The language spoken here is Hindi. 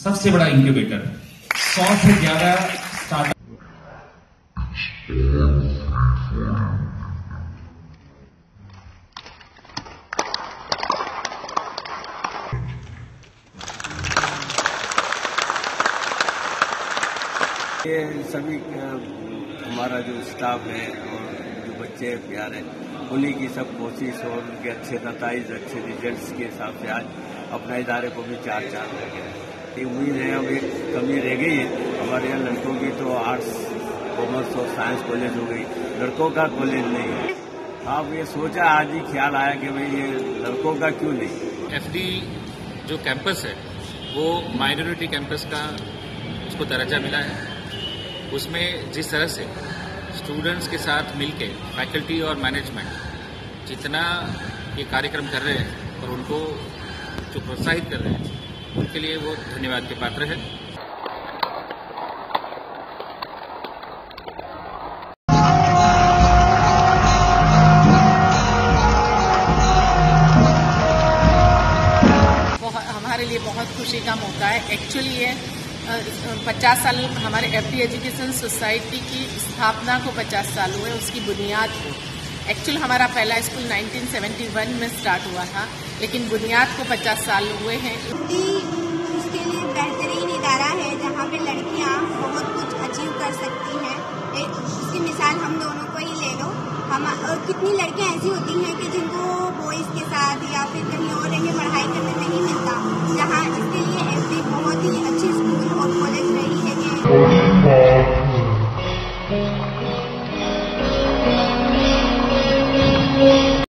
सबसे बड़ा इंक्यूबेटर 100 से ज्यादा स्टार्टअप। ये सभी हमारा जो स्टाफ है और जो बच्चे प्यार है उन्हीं की सब कोशिश और उनके अच्छे नताइज अच्छे रिजल्ट्स के हिसाब से आज अपना इदारे को भी 4 चांद लगे हैं। ये उम्मीद है अब एक कमी रह गई है हमारे यहाँ लड़कों की, तो आर्ट्स कॉमर्स और साइंस कॉलेज हो गई, लड़कों का कॉलेज नहीं है। अब ये सोचा आज ही ख्याल आया कि भाई ये लड़कों का क्यों नहीं। एफडी जो कैंपस है वो माइनॉरिटी कैंपस का उसको दर्जा मिला है। उसमें जिस तरह से स्टूडेंट्स के साथ मिलके फैकल्टी और मैनेजमेंट जितना ये कार्यक्रम कर रहे हैं और उनको जो प्रोत्साहित कर रहे हैं उनके लिए वो धन्यवाद के पात्र है। हमारे लिए बहुत खुशी का मौका है। एक्चुअली ये 50 साल हमारे एफडी एजुकेशन सोसाइटी की स्थापना को 50 साल हुए, उसकी बुनियाद को। एक्चुअल हमारा पहला स्कूल 1971 में स्टार्ट हुआ था, लेकिन बुनियाद को 50 साल हुए हैं। उसके लिए बेहतरीन इदारा है जहाँ पे लड़कियाँ बहुत कुछ अचीव कर सकती हैं। इसकी मिसाल हम दोनों को ही ले लो। और कितनी लड़कियाँ ऐसी होती हैं कि जिनको बॉयज़ के